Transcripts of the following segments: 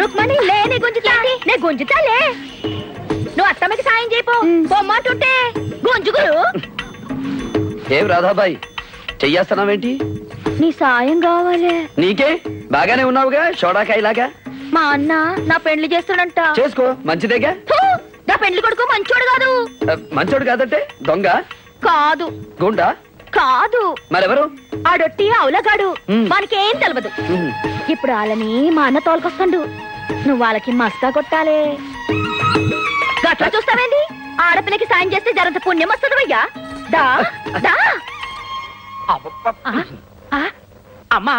రుక్మణి లే నీ గుంజుతా నే గుంజుతాలే నువ్వు అత్తమ్మకి సాయం చేయపో బొమ్మంటుంటే గుంజుగులు ఏం రాధాబాయి చెయ్యేస్తున్నావేంటి? నీ సాయం కావాలి. నీకే బాగానే ఉన్నావుగా షోడాకాయలాగా. మా అన్న నా పెండ్లి చేస్తాడంట. చేసుకో మంచిదేగా. నా పెండ్లి కొడుకు మంచోడు కాదు. మంచోడు కాదంటే దొంగ కాదు, గుండా కాదు, మరెవరు? ఆడొట్టి అవులగాడు. మనకేం తెలియదు. ఇప్పుడు వాళ్ళని మా అన్న తోలుకొస్తాడు. నువ్వు వాళ్ళకి మస్కా కొట్టాలే. గట్లా చూస్తావేంటి? ఆడపిల్లకి సాయం చేస్తే జరంత పుణ్యం వస్తుంది అయ్యా. దా దా. అమ్మా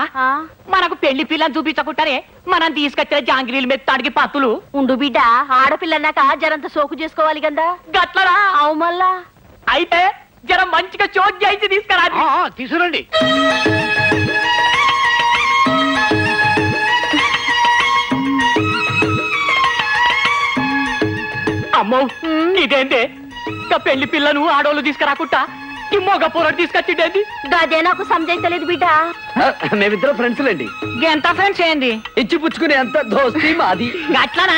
మనకు పెళ్లి పిల్లని చూపించకుండానే మనం తీసుకొచ్చిన జాంగిరీలు మెత్తాడికి పత్తులు ఉండు బిడ్డ. ఆడపిల్లన్నాక జరంత సోకు చేసుకోవాలి కదా. గట్లరా? అవు మళ్ళా. అయితే జర మంచిగా చోట్ చేయించి తీసుకురా. తీసుకురండి. అమ్మో ఇదేంటే పెళ్లి పిల్లను ఆడోళ్ళు తీసుకురాకుండా ఇమ్మోగ పోరాడు తీసుకొచ్చిండేంది? గదే నాకు సమజైతలేదు బిడ్డ. మేమిద్దరం ఫ్రెండ్స్ లేండి. ఎంత ఫ్రెండ్స్ ఏంది? ఇచ్చి పుచ్చుకునే అంత దోస్తి మాది. గట్లనా?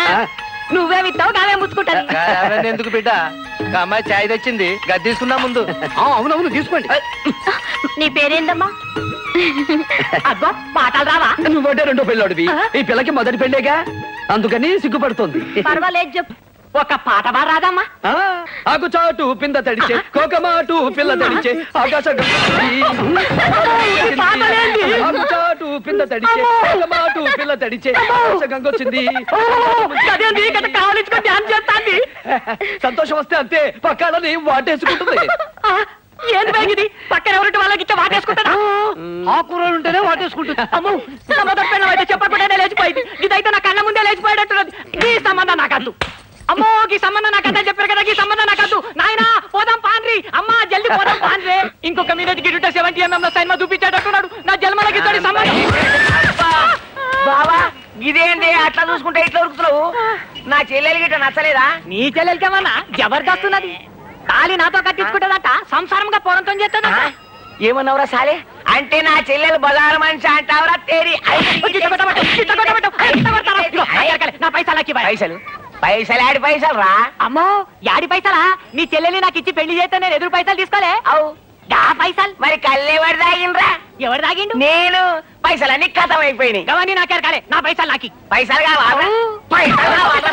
నువ్వే విత్తావు నావే ముచ్చుకుంటాను. ఎందుకు బిడ్డ? అమ్మాయి చాయ్ తెచ్చింది, గది తీసుకున్నా ముందు. అవునవును తీసుకోండి. నీ పేరేందమ్మా? అబ్బో మాటలు రావా? నువ్వంటే రెండో పెళ్ళోడివి. ఈ పిల్లకి మొదటి పెళ్ళేగా, అందుకని సిగ్గుపడుతుంది. పర్వాలేదు చెప్పు. ఒక పాట రాదమ్మా? ఆకుచాటు పింద తడిచే కోకమాటు పిల్ల తడిచే ఆకాశం ఆకుచాటు పింద తడిచే కోకమాటు పిల్ల తడిచే ఆకాశ గంగొచ్చింది. కావలించుకొని ధ్యానం చేస్తాంది. సంతోషం వస్తే అంతే, పక్కాలని వాటేసుకుంటుంది. ఏంది బ్యాగ్ పక్కన ఎవరింటి వాళ్ళకి ఇచ్చే వాటేసుకుంటారా? ఆ కూరలు ఉంటేనే వాటేసుకుంటుంది. అమ్మో సంబంధం అయితే చెప్పకుండానే లేచిపోయింది. ఇదైతే నా కళ్ళ ముందే లేచిపోయేటట్టున్నది. ఈ సంబంధం నాకద్దు. అమ్మో ఈ సంబంధం నాకద్దు అని చెప్పారు కదా. ఈ సంబంధం నాకద్దు. నాయనా పోదాం పాన్రి. అమ్మా జల్ది పోదాం పాన్రే. ఇంకొక మీదకి గిట్ట 70mm సినిమా చూపించేటట్టున్నాడు. నా జన్మలకి ఇద్దరి సంబంధం. బావా ఇదేంటి అట్లా చూసుకుంటే ఇట్లా ఉరుకుతున్నావు? నా చెల్లెలు గిట్ట నచ్చలేదా? నీ చెల్లెలకేమన్నా జబర్దస్తున్నది. తాళి నాతో కట్టించుకుంటుందట, సంసారంగా పోరంతో చేస్తుందట. ఏమన్నావురా సాలే? అంటే నా చెల్లెలు బజారు మనిషి అంటావురా? తేరి నా పైసలకి పైసలు పైసలు ఆడి పైసలు రా. అమ్మో యాడి పైసలా? నీ చెల్లెల్ని నాకు ఇచ్చి పెళ్లి చేస్తే నేను ఎదురు పైసలు తీసుకోలే. అవు దా పైసలు మరి కళ్ళెవరు తాగిండ్రా? ఎవరు తాగిండు? నేను. పైసలన్నీ కథం అయిపోయినాయి. గవన్నీ నాకేరు కాలే. నా పైసలు నాకి. పైసలు కావాలా? పైసలు కావాలా?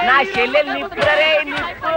నా చెల్లెలు నిప్పురే నిప్పు.